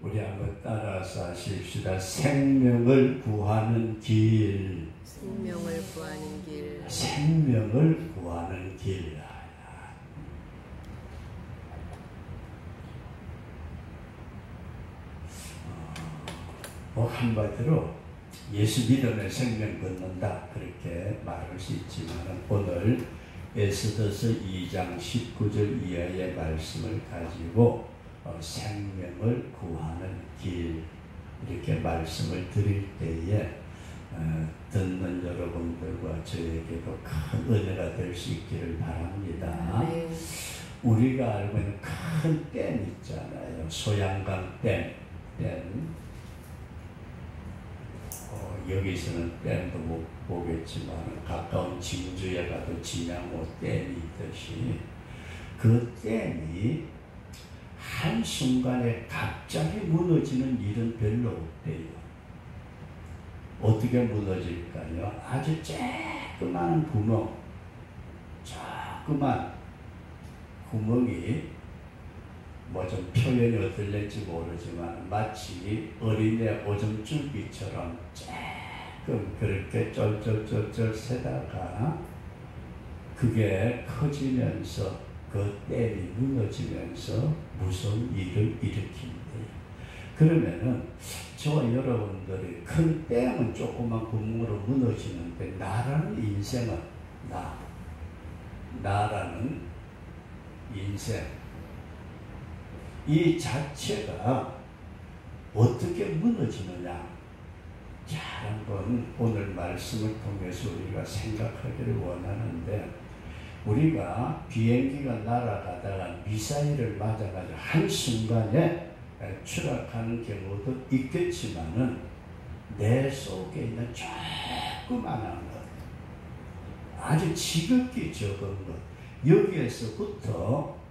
우리 한번 따라서 하십시다. 생명을 구하는 길. 생명을 구하는 길. 생명을 구하는 길. 한마디로 예수 믿으면 생명 걷는다 그렇게 말할 수 있지만 오늘 에스더서 2장 19절 이하의 말씀을 가지고 생명을 구하는 길 이렇게 말씀을 드릴 때에 듣는 여러분들과 저에게도 큰 은혜가 될 수 있기를 바랍니다. 네. 우리가 알고 있는 큰 댐 있잖아요. 소양강 댐. 여기서는 댐도 못 보겠지만 가까운 진주에 가도 진양호 댐이 있듯이 그 댐이 한순간에 갑자기 무너지는 일은 별로 없대요. 어떻게 무너질까요? 아주 조그만 구멍, 조그만 구멍이 뭐 좀 표현이 어떨지 모르지만 마치 어린애 오줌줄기처럼 조금 그렇게 쫄쫄쫄쫄 새다가 그게 커지면서 그 댐이 무너지면서 무서운 일을 일으킨대요. 그러면은 저와 여러분들이 큰 댐은 조그만 구멍으로 무너지는데 나라는 인생은 나라는 인생 이 자체가 어떻게 무너지느냐. 자, 한번 오늘 말씀을 통해서 우리가 생각하기를 원하는데 우리가 비행기가 날아가다가 미사일을 맞아가지고 한순간에 추락하는 경우도 있겠지만은 내 속에 있는 조그만한 것, 아주 지극히 적은 것, 여기에서부터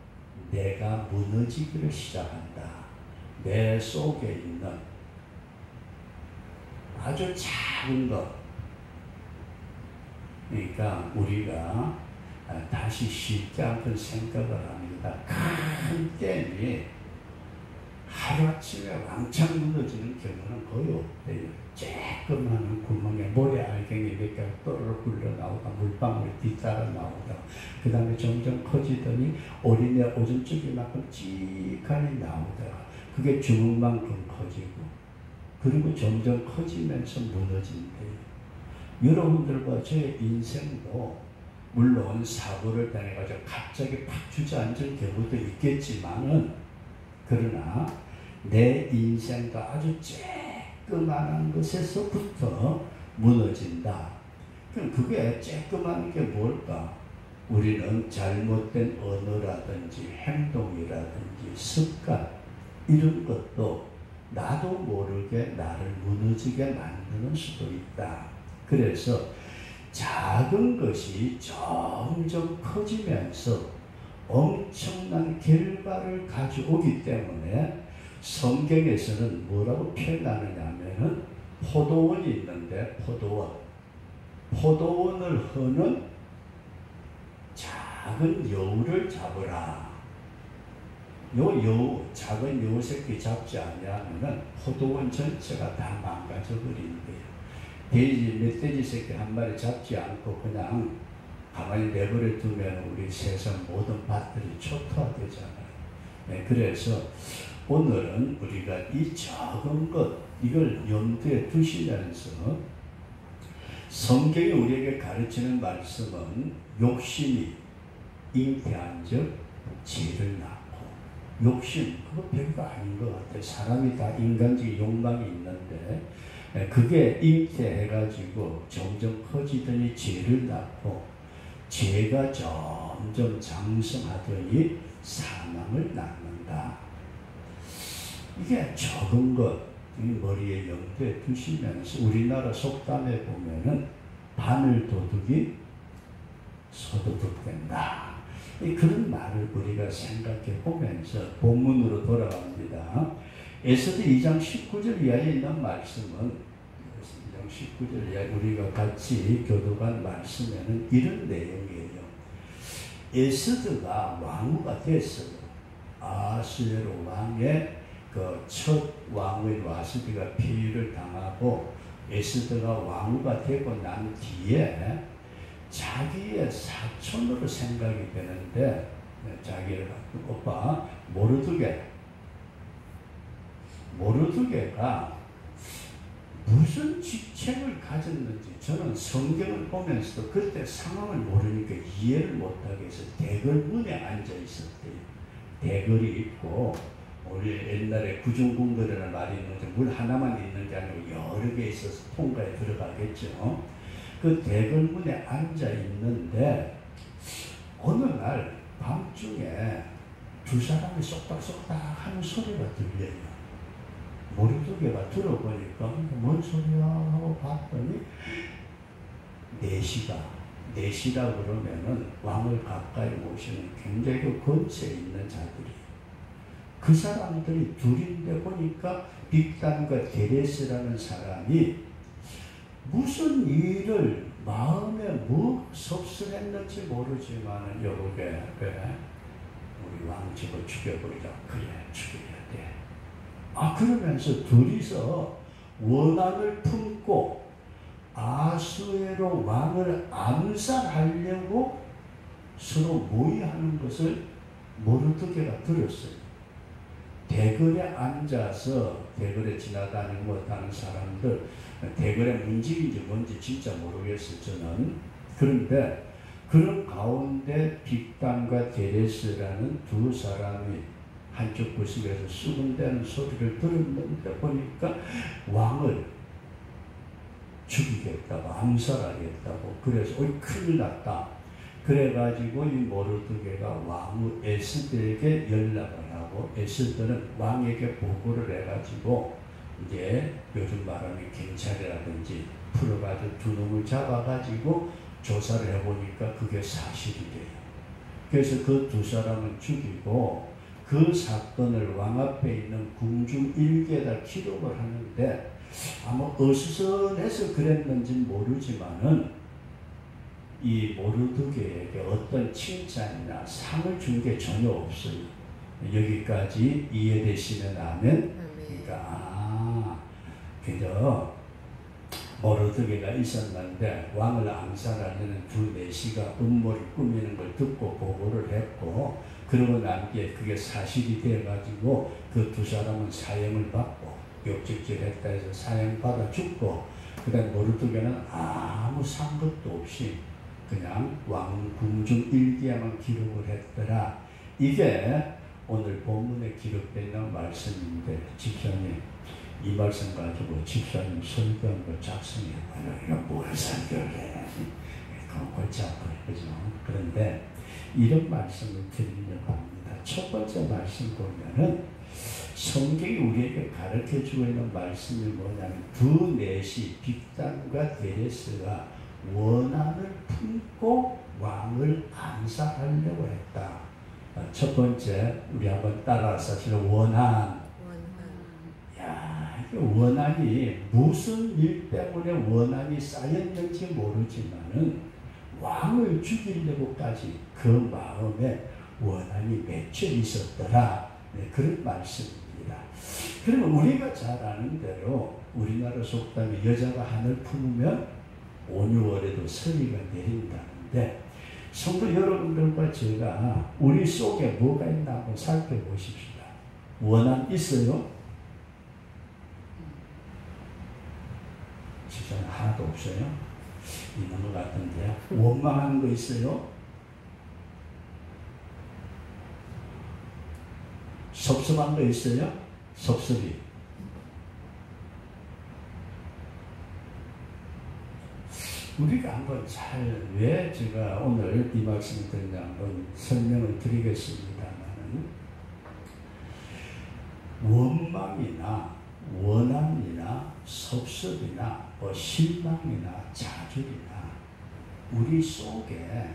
내가 무너지기를 시작한다. 내 속에 있는 아주 작은 것. 그러니까 우리가 다시 쉽지 않게 생각을 합니다. 큰 댐이 하루아침에 왕창 무너지는 경우는 거의 없대요. 조그마한 구멍에 모래알갱이 몇 개가 또르르 굴러나오다 물방울이 뒤따라 나오다 그 다음에 점점 커지더니 어린애 오줌줄기만큼 찌간이 나오다가 그게 주먹만큼 커지고 그리고 점점 커지면서 무너진대요. 여러분들과 저의 인생도 물론 사고를 당해가지고 갑자기 팍 주저앉은 경우도 있겠지만은 그러나 내 인생도 아주 쬐끄만한 것에서부터 무너진다. 그럼 그게 쬐끄만 게 뭘까? 우리는 잘못된 언어라든지 행동이라든지 습관 이런 것도 나도 모르게 나를 무너지게 만드는 수도 있다. 그래서 작은 것이 점점 커지면서 엄청난 결과를 가져오기 때문에 성경에서는 뭐라고 표현하느냐 하면은 포도원이 있는데 포도원을 허는 작은 여우를 잡으라. 요 작은 여우 새끼 잡지 않으면은 포도원 전체가 다 망가져 버린대요. 돼지 멧돼지 새끼 한 마리 잡지 않고 그냥 가만히 내버려 두면 우리 세상 모든 밭들이 초토화되잖아요. 네, 그래서 오늘은 우리가 이 적은 것 이걸 염두에 두시면서 성경이 우리에게 가르치는 말씀은 욕심이 잉태한 즉 죄를 낳고 욕심 그거 별거 아닌 것 같아요. 사람이 다 인간적인 욕망이 있는데 그게 잉태해가지고 점점 커지더니 죄를 낳고 죄가 점점 장성하더니 사망을 낳는다. 이게 적은 것 머리에 염두에 두시면서 우리나라 속담에 보면은 바늘도둑이 소도둑된다. 그런 말을 우리가 생각해 보면서 본문으로 돌아갑니다. 에스더 2장 19절 이하에 있는 말씀은 2장 19절 이하에 우리가 같이 교도한 말씀에는 이런 내용이에요. 에스더가 왕후가 됐어요. 아수에로 왕의 그 첫 왕의 와스디가 폐위를 당하고 에스더가 왕후가 되고 난 뒤에 자기의 사촌으로 생각이 되는데 자기의 오빠 모르드게가 무슨 직책을 가졌는지 저는 성경을 보면서도 그때 상황을 모르니까 이해를 못하게 해서 대궐문에 앉아 있었대요. 대궐이 있고 우리 옛날에 구중궁궐이라는 말이 있는데 물 하나만 있는 게 아니고 여러 개 있어서 통과에 들어가겠죠. 그 대궐문에 앉아 있는데 어느 날 밤중에 두 사람이 쏙닥쏙닥 하는 소리가 들려요. 모르드게가 들어보니까 뭔 소리야 하고 봤더니 내시라 그러면은 왕을 가까이 모시는 굉장히 그 근처에 있는 자들이 그 사람들이 둘인데 보니까 빅단과 게레스라는 사람이 무슨 일을 마음에 뭐 섭섭했는지 모르지만은 여보게 우리 왕 집을 죽여버리자. 그래 죽여야 돼. 그러면서 둘이서 원한을 품고 아수에로 왕을 암살하려고 서로 모의하는 것을 모르드게가 들었어요. 대궐에 앉아서 대궐에 지나다니고 못하는 사람들 대궐의 문집인지 뭔지 진짜 모르겠어요. 저는. 그런데 그런 가운데 빅단과 게레스라는 두 사람이 한쪽 구석에서 수군대는 소리를 들었는데 보니까 왕을 죽이겠다고 암살하겠다고 그래서 큰일 났다. 그래가지고 이 모르드게가 왕후 에스더에게 연락을 하고 에스더는 왕에게 보고를 해가지고 이제 요즘 말하면 경찰이라든지 풀어가지고 두 놈을 잡아가지고 조사를 해보니까 그게 사실이 돼요. 그래서 그 두 사람은 죽이고 그 사건을 왕 앞에 있는 궁중 일기에다 기록을 하는데 아마 어수선해서 그랬는지 모르지만은 이 모르드게에게 어떤 칭찬이나 상을 준 게 전혀 없어요. 여기까지 이해되시면 아멘. 그러니까 그저 모르드게가 있었는데 왕을 암살하려는 두 내시가 음모를 꾸미는 걸 듣고 보고를 했고 그러고 난 뒤에 그게 사실이 돼가지고 그 두 사람은 사형을 받고 욕직질했다 해서 사형받아 죽고 그 다음 모르드게는 아무 상것도 없이 그냥 왕 궁중 일기에만 기록을 했더라. 이게 오늘 본문에 기록되어 있는 말씀인데 집사님 이 말씀 가지고 집사님 설교한 거 작성해봐요. 이거 뭘 설교를 해. 그건 골치 아파요. 그죠? 그런데 이런 말씀을 드리려고 합니다. 첫 번째 말씀 보면은 성경이 우리에게 가르쳐주고 있는 말씀이 뭐냐면 두 넷이 빅단과 게레스가 원한을 품고 왕을 암살하려고 했다. 첫 번째 우리 한번 따라서 하시는 원한. 야, 이게 원한이 무슨 일 때문에 원한이 쌓였는지 모르지만은 왕을 죽이려고까지 그 마음에 원한이 맺혀 있었더라. 네, 그런 말씀입니다. 그러면 우리가 잘 아는 대로 우리나라 속담에 여자가 한을 품으면 5, 6월에도 서리가 내린다는데 성도 여러분들과 제가 우리 속에 뭐가 있나 한번 살펴보십시다. 원한 있어요? 진짜 하나도 없어요? 있는 것 같은데요. 원망하는 거 있어요? 섭섭한 거 있어요? 섭섭이. 우리가 한번 왜 제가 오늘 이 말씀을 드리냐 한번 설명을 드리겠습니다만은 원망이나 원함이나 섭섭이나 실망이나 좌절이나 우리 속에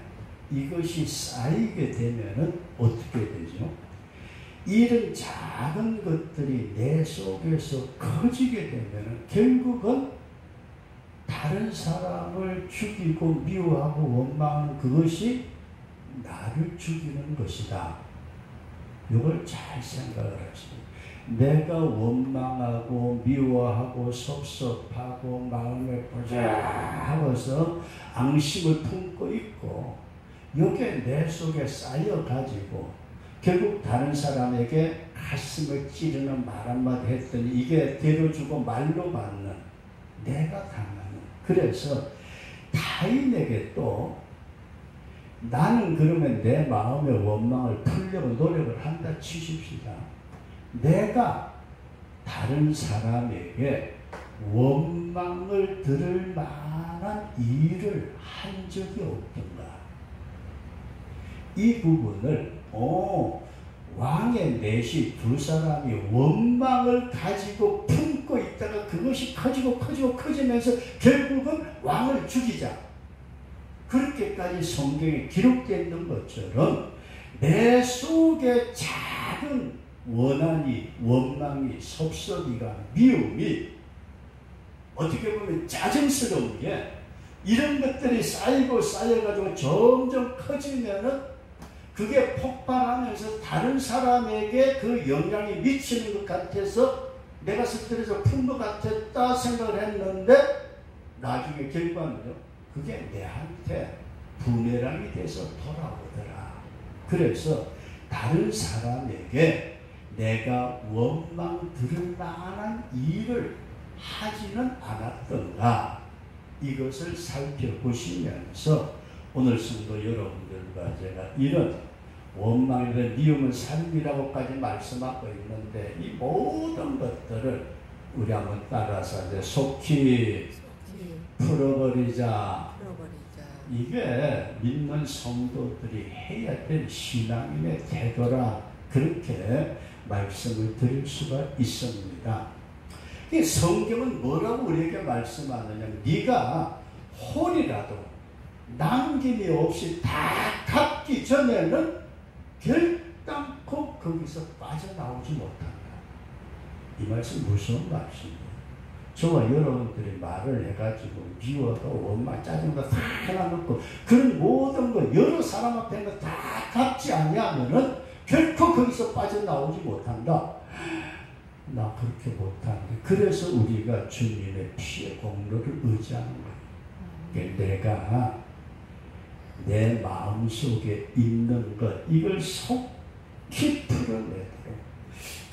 이것이 쌓이게 되면은 어떻게 되죠? 이런 작은 것들이 내 속에서 커지게 되면은 결국은 다른 사람을 죽이고 미워하고 원망하는 그것이 나를 죽이는 것이다. 이걸 잘 생각을 하시고 내가 원망하고 미워하고 섭섭하고 마음에 보자하고서 앙심을 품고 있고 이게 내 속에 쌓여가지고 결국 다른 사람에게 가슴을 찌르는 말 한마디 했더니 이게 대로주고 말로 받는 내가 당하는. 그래서 타인에게 또 나는 그러면 내 마음의 원망을 풀려고 노력을 한다 치십시다. 내가 다른 사람에게 원망을 들을 만한 일을 한 적이 없던가. 이 부분을 왕의 넷이 두 사람이 원망을 가지고 품고 있다가 그것이 커지면서 결국은 왕을 죽이자. 그렇게까지 성경에 기록되어 있는 것처럼 내 속에 작은 원한이, 원망이, 섭섭이가, 미움이 어떻게 보면 짜증스러운 게 이런 것들이 쌓여가지고 점점 커지면은 그게 폭발하면서 다른 사람에게 그 영향이 미치는 것 같아서 내가 스트레스 푼 것 같았다 생각을 했는데 나중에 결과는요. 그게 내한테 부메랑이 돼서 돌아오더라. 그래서 다른 사람에게 내가 원망 들을 만한 일을 하지는 않았던가. 이것을 살펴보시면서 오늘 성도 여러분들과 제가 이런 원망이든 미움은 삶이라고까지 말씀하고 있는데 이 모든 것들을 우리 한번 따라서 이제 속히 풀어버리자. 이게 믿는 성도들이 해야 될 신앙인의 태도라. 그렇게 말씀을 드릴 수가 있습니다. 이 성경은 뭐라고 우리에게 말씀하느냐. 네가 홀이라도 남김이 없이 다 갚기 전에는 결단코 거기서 빠져나오지 못한다. 이 말씀 무서운 말씀이에요. 저와 여러분들이 말을 해가지고 미워도 원망 짜증도 다 해놔놓고 그런 모든 거 여러 사람 앞에 있는 거 다 갚지 않냐면은 결코 거기서 빠져나오지 못한다. 나 그렇게 못하는데. 그래서 우리가 주님의 피의 공로를 의지하는 거예요. 내가 내 마음속에 있는 것 이걸 속히 풀어내도록.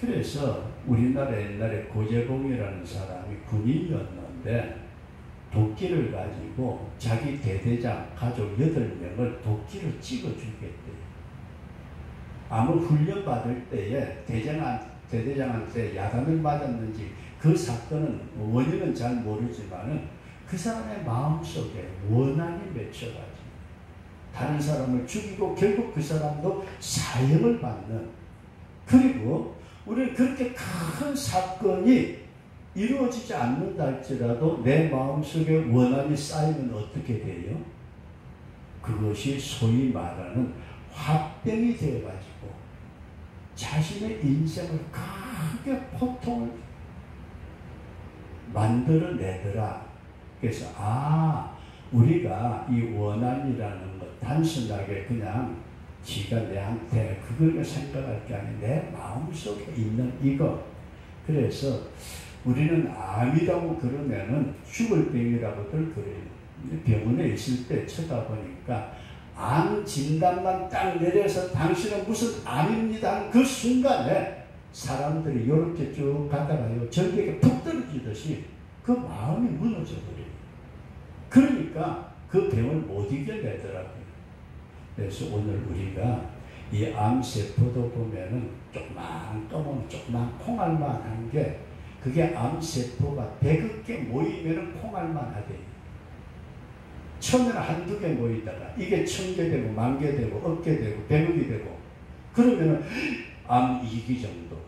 그래서 우리나라 옛날에 고재봉이라는 사람이 군인이었는데 도끼를 가지고 자기 대대장 가족 8명을 도끼로 찍어 죽였대요. 아무 훈련 받을 때에 대대장한테 야단을 맞았는지 그 사건은 원인은 잘 모르지만은 그 사람의 마음속에 원한이 맺혀가지고 다른 사람을 죽이고 결국 그 사람도 사형을 받는. 그리고 우리는 그렇게 큰 사건이 이루어지지 않는다 할지라도 내 마음속에 원한이 쌓이면 어떻게 돼요? 그것이 소위 말하는 화병이 되어가지고 자신의 인생을 크게 고통을 만들어내더라. 그래서 우리가 이 원한이라는 것 단순하게 그냥 지가 내한테 그걸 생각할 게 아니라 내 마음속에 있는 이거. 그래서 우리는 암이라고 그러면은 죽을 병이라고들 그래요. 병원에 있을 때 쳐다보니까 암 진단만 딱 내려서 당신은 무슨 암입니다 하는 그 순간에 사람들이 이렇게 쭉 가다가요 절벽에 푹 떨어지듯이 그 마음이 무너져 버려요. 그러니까 그 병을 못 이겨내더라고요. 그래서 오늘 우리가 이 암세포도 보면은 조그만 검은 조그만 콩알만 한 게 그게 암세포가 100여 개 모이면은 콩알만 하대요. 처음에는 한두 개 모이다가 이게 1000개 되고 10,000개 되고 10,000개 되고 100억이 되고 그러면은 암 2기 정도.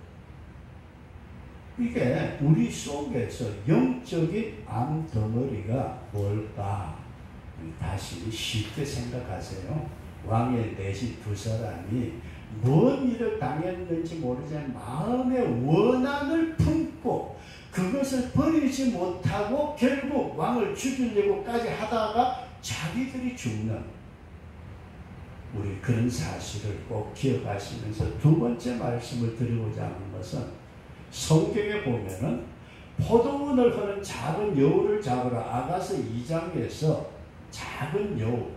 이게 우리 속에서 영적인 암 덩어리가 뭘까? 다시 쉽게 생각하세요. 왕의 넷이 두 사람이 뭔 일을 당했는지 모르지만 마음의 원한을 품고 그것을 버리지 못하고 결국 왕을 죽이려고까지 하다가 자기들이 죽는, 우리 그런 사실을 꼭 기억하시면서 두 번째 말씀을 드리고자 하는 것은 성경에 보면은 포도원을 하는 작은 여우를 잡으라. 아가서 2장에서 작은 여우.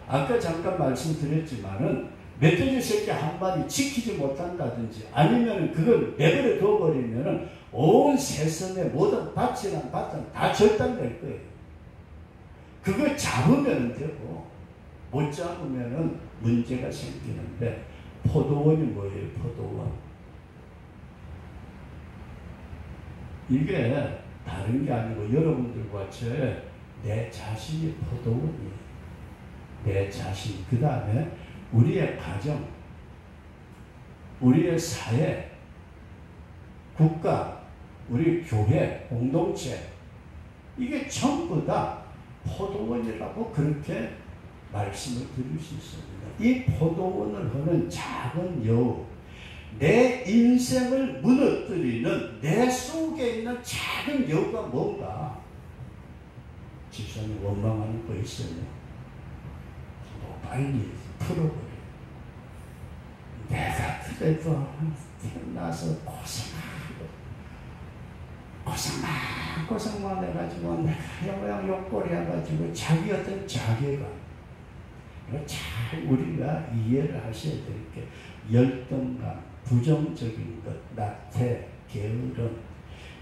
아까 잠깐 말씀드렸지만은 멧돼지 새끼 한 마리 지키지 못한다든지 아니면 그걸 내버려 둬버리면은 온 세상의 모든 밭이나 밭은 다 절단될 거예요. 그걸 잡으면 되고 못 잡으면은 문제가 생기는데 포도원이 뭐예요? 포도원. 이게 다른 게 아니고 여러분들과 내 자신이 포도원이에요. 내 자신, 그 다음에 우리의 가정, 우리의 사회, 국가, 우리 교회, 공동체, 이게 전부 다 포도원이라고 그렇게 말씀을 드릴 수 있습니다. 이 포도원을 하는 작은 여우, 내 인생을 무너뜨리는 내 속에 있는 작은 여우가 뭔가 집사님 원망하는 거 있어요. 빨리 풀어버려. 내가 그래도 태어나서 고생만 해가지고 내가 모양 욕거리 해가지고 자기 어떤 자괴감, 잘 우리가 이해를 하셔야 될 게 열등감, 부정적인 것, 낙태, 게으름,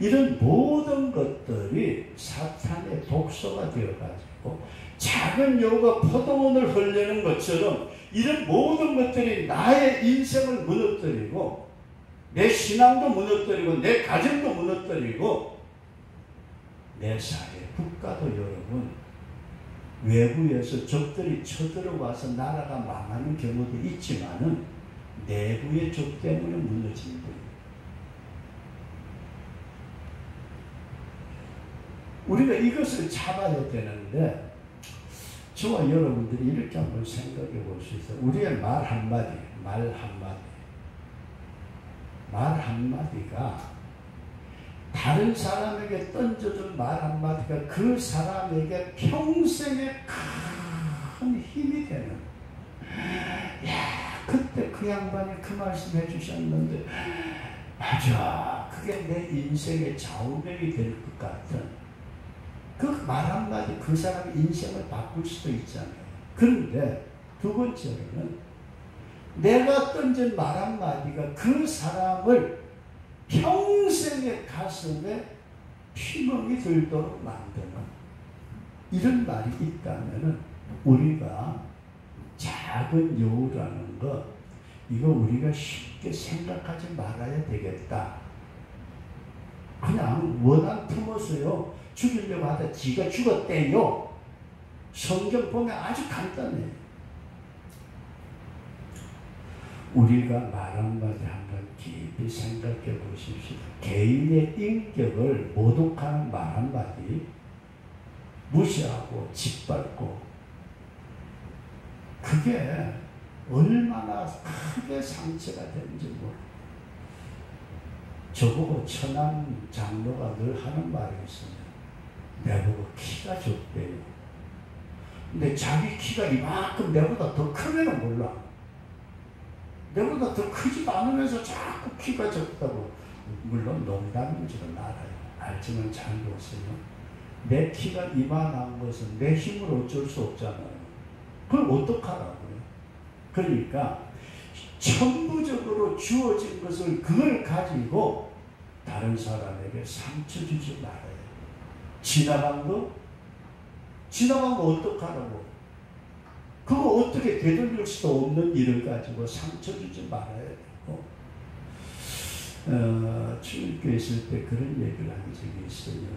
이런 모든 것들이 사탄의 독소가 되어가지고 작은 여우가 포도원을 흘리는 것처럼 이런 모든 것들이 나의 인생을 무너뜨리고 내 신앙도 무너뜨리고 내 가정도 무너뜨리고 내 사회, 국가도 여러분 외부에서 적들이 쳐들어와서 나라가 망하는 경우도 있지만은 내부의 적 때문에 무너지는 거예요. 우리가 이것을 잡아야 되는데 저와 여러분들이 이렇게 한번 생각해 볼 수 있어요. 우리의 말 한마디가 다른 사람에게 던져준 말 한마디가 그 사람에게 평생의 큰 힘이 되는, 야, 그때 그 양반이 그 말씀 해주셨는데 맞아, 그게 내 인생의 좌우명이 될 것 같은 그 말 한마디 그 사람의 인생을 바꿀 수도 있잖아요. 그런데 두 번째로는 내가 던진 말 한마디가 그 사람을 평생의 가슴에 피멍이 들도록 만드는 이런 말이 있다면 우리가 작은 여우라는 것, 이거 우리가 쉽게 생각하지 말아야 되겠다. 그냥 원한 품어서요 죽이려고 하다 지가 죽었대요. 성경 보면 아주 간단해요. 우리가 말 한마디 한번 깊이 생각해 보십시오. 개인의 인격을 모독하는 말 한마디 무시하고 짓밟고 그게 얼마나 크게 상처가 되는지 모르겠어요. 저보고 천안 장로가 늘 하는 말이 있어요. 내보고 키가 적대요. 근데 자기 키가 이만큼 내보다 더 크면은 몰라. 내보다 더 크지도 않으면서 자꾸 키가 적다고. 물론 농담인 줄은 알아요. 알지만 잘 보세요. 내 키가 이만한 것은 내 힘으로 어쩔 수 없잖아요. 그걸 어떡하라고요? 그러니까 천부적으로 주어진 것을 그걸 가지고 다른 사람에게 상처 주지 말아요. 지나간 거 어떡하라고? 그거 어떻게 되돌릴 수도 없는 일을 가지고 상처 주지 말아야 되고, 주일교회 있을 때 그런 얘기를 한 적이 있어요.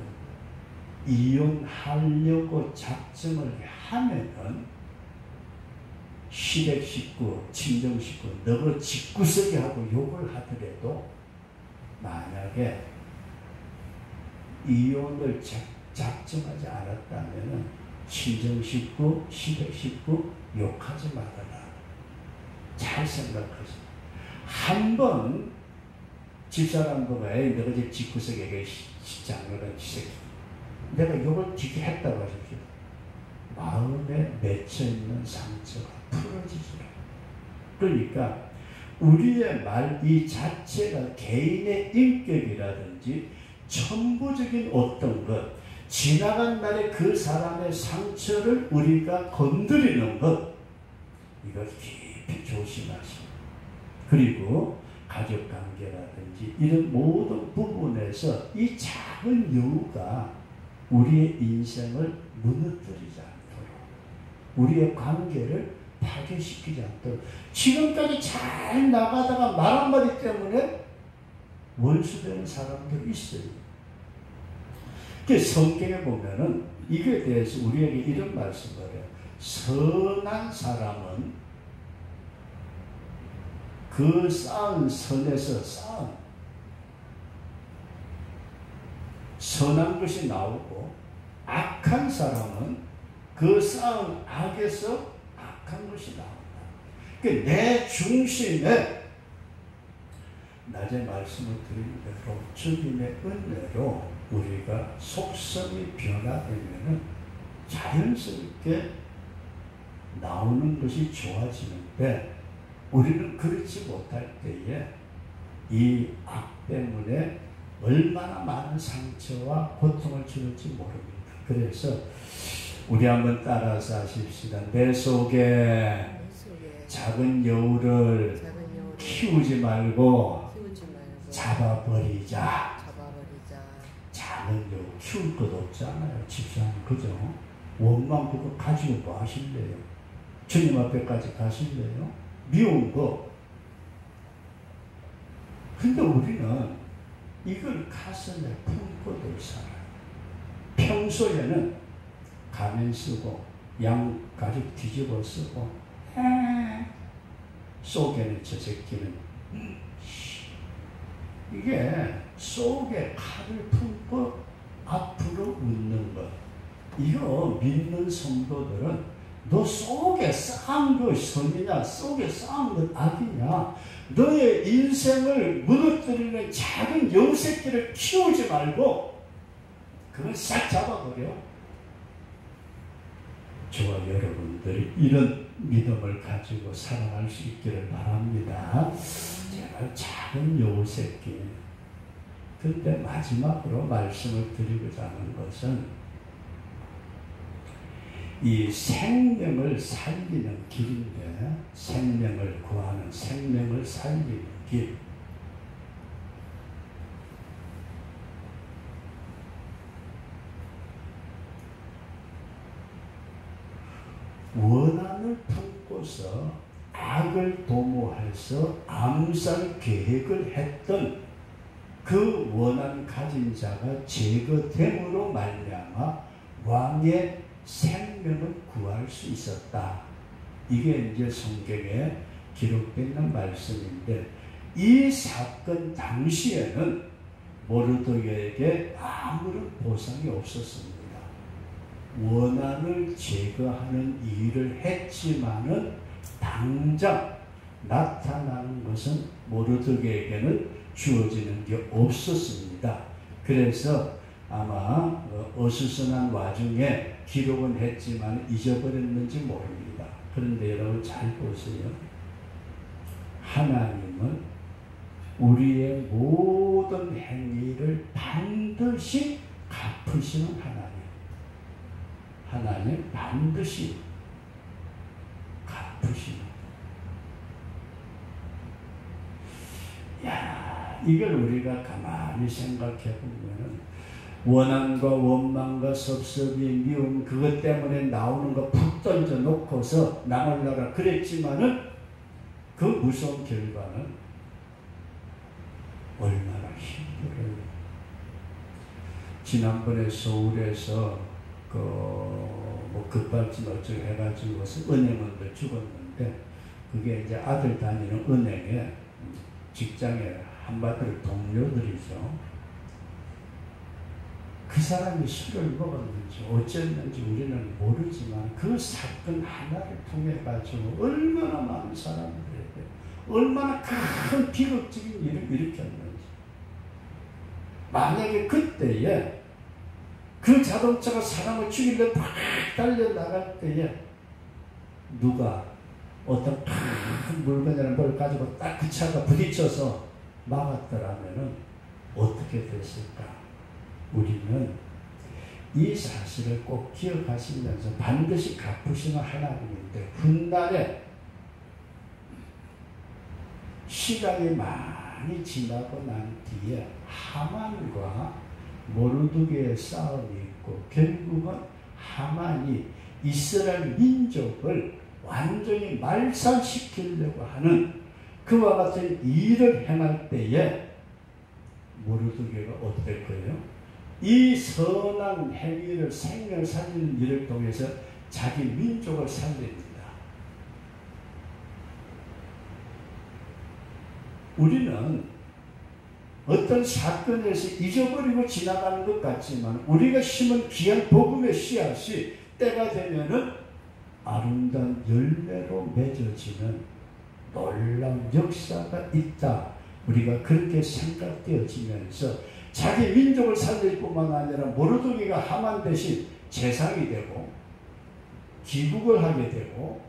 이혼하려고 작정을 하면은 시댁 식구, 친정 식구, 너그 집구석이 하고 욕을 하더라도 만약에 이혼을 작정하지 않았다면 친정 식구, 시댁 식구 욕하지 말아라. 잘 생각하세요. 한번 집사람 보고 에이 너가 집 집구석에 장로가 지새끼 내가 욕을 되게 했다고 하십시오. 마음에 맺혀있는 상처가 풀어지지라. 그러니까 우리의 말 이 자체가 개인의 인격이라든지 천부적인 어떤 것, 지나간 날에 그 사람의 상처를 우리가 건드리는 것, 이걸 깊이 조심하시고, 그리고 가족관계라든지 이런 모든 부분에서 이 작은 여우가 우리의 인생을 무너뜨리지 않도록, 우리의 관계를 파괴시키지 않도록. 지금까지 잘 나가다가 말 한마디 때문에 원수되는 사람들이 있어요. 성경에 보면은 이거에 대해서 우리에게 이런 말씀을 해요. 선한 사람은 그 쌓은 선에서 쌓은 선한 것이 나오고, 악한 사람은 그 쌓은 악에서 악한 것이 나온다. 내 중심에 낮에 말씀을 드린 대로 주님의 은혜로 우리가 속성이 변화되면 자연스럽게 나오는 것이 좋아지는데, 우리는 그렇지 못할 때에 이 악 때문에 얼마나 많은 상처와 고통을 주는지 모릅니다. 그래서 우리 한번 따라서 하십시다. 내 속에 작은 여우를 키우지 말고 잡아버리자. 작은 여우 키울 것 없잖아요, 집사님. 그죠? 원망 그거 가지고 뭐 하실래요? 주님 앞에까지 가실래요? 미운 거. 근데 우리는 이걸 가슴에 품고들 살아요. 평소에는 가면 쓰고 양 가죽 뒤집어 쓰고 속에는 저 새끼는 이게 속에 칼을 품고 앞으로 웃는 것. 이거 믿는 성도들은 너 속에 쌓은 것 선이냐, 속에 쌓은 것 악이냐, 너의 인생을 무너뜨리는 작은 여우새끼를 키우지 말고 그걸 싹 잡아버려. 저와 여러분들이 이런 믿음을 가지고 살아갈 수 있기를 바랍니다. 제발 작은 여우새끼. 근데 마지막으로 말씀을 드리고자 하는 것은 이 생명을 살리는 길인데, 생명을 구하는, 생명을 살리는 길. 원한을 품고서 악을 도모해서 암살 계획을 했던 그 원한 가진 자가 제거됨으로 말미암아 왕의 생명을 구할 수 있었다. 이게 이제 성경에 기록되어 있는 말씀인데, 이 사건 당시에는 모르드게에게 아무런 보상이 없었습니다. 원한을 제거하는 일을 했지만은 당장 나타나는 것은 모르드게에게는 주어지는 게 없었습니다. 그래서 아마 어수선한 와중에 기록은 했지만 잊어버렸는지 모릅니다. 그런데 여러분 잘 보세요. 하나님은 우리의 모든 행위를 반드시 갚으시는 하나님. 하나님 반드시 갚으시는. 야, 이걸 우리가 가만히 생각해 보면 원한과 원망과 섭섭이 미움 그것 때문에 나오는 거 푹 던져 놓고서 나가려라 그랬지만은 그 무서운 결과는 얼마나 힘들어요. 지난번에 서울에서 뭐 급발진 어쩌고 해가지고 은행원들 죽었는데, 그게 이제 아들 다니는 은행에 직장에 한마디로 동료들이죠. 그 사람이 술을 먹었는지 어쨌는지 우리는 모르지만 그 사건 하나를 통해 가지고 얼마나 많은 사람들에게 얼마나 큰 비극적인 일을 일으켰는지. 만약에 그때에 그 자동차가 사람을 죽이려 팍 달려나갈 때에 누가 어떤 큰 물건이라는 걸 가지고 딱 그 차가 부딪혀서 막았더라면 어떻게 됐을까? 우리는 이 사실을 꼭 기억하시면서 반드시 갚으시는 하나님인데, 훗날에 시간이 많이 지나고 난 뒤에 하만과 모르드게의 싸움이 있고, 결국은 하만이 이스라엘 민족을 완전히 말살시키려고 하는 그와 같은 일을 행할 때에 모르드게가 어떻게 될 거예요? 이 선한 행위를, 생명을 살리는 일을 통해서 자기 민족을 살립니다. 우리는 어떤 사건에서 잊어버리고 지나가는 것 같지만, 우리가 심은 귀한 복음의 씨앗이 때가 되면은 아름다운 열매로 맺어지는 놀라운 역사가 있다. 우리가 그렇게 생각되어지면서 자기 민족을 살릴 뿐만 아니라 모르드게가 하만 대신 제사장이 되고 기국을 하게 되고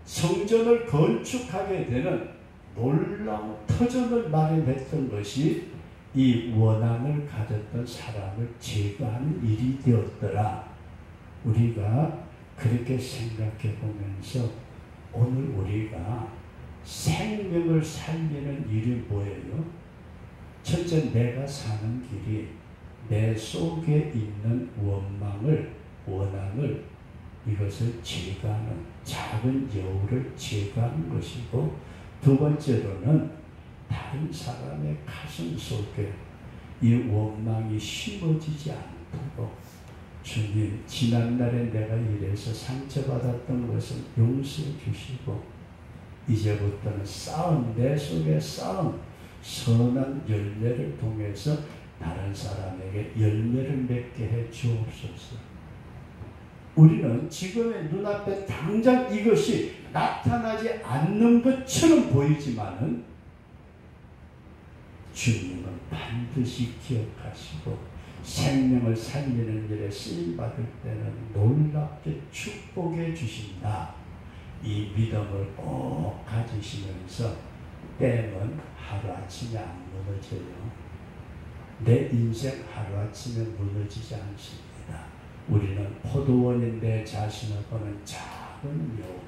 성전을 건축하게 되는 놀라운 터전을 마련했던 것이 이 원한을 가졌던 사람을 제거하는 일이 되었더라. 우리가 그렇게 생각해 보면서 오늘 우리가 생명을 살리는 일이 뭐예요? 첫째, 내가 사는 길이 내 속에 있는 원한을 이것을 제거하는, 작은 여우를 제거하는 것이고, 두 번째로는 다른 사람의 가슴 속에 이 원망이 심어지지 않도록, 주님, 지난날에 내가 이래서 상처받았던 것을 용서해 주시고, 이제부터는 내 속에 쌓은 선한 열매를 통해서 다른 사람에게 열매를 맺게 해 주옵소서. 우리는 지금의 눈앞에 당장 이것이 나타나지 않는 것처럼 보이지만은 주님은 반드시 기억하시고 생명을 살리는 일에 쓰임받을 때는 놀랍게 축복해 주신다. 이 믿음을 꼭 가지시면서 댐은 하루아침에 안 무너져요. 내 인생 하루아침에 무너지지 않습니다. 우리는 포도원인 내 자신을 보는 작은 여우,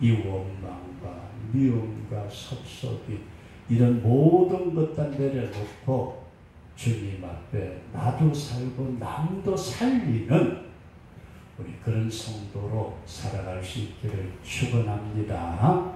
이 원망과 미움과 섭섭이, 이런 모든 것들 내려놓고 주님 앞에 나도 살고 남도 살리는 우리 그런 성도로 살아갈 수 있기를 축원합니다.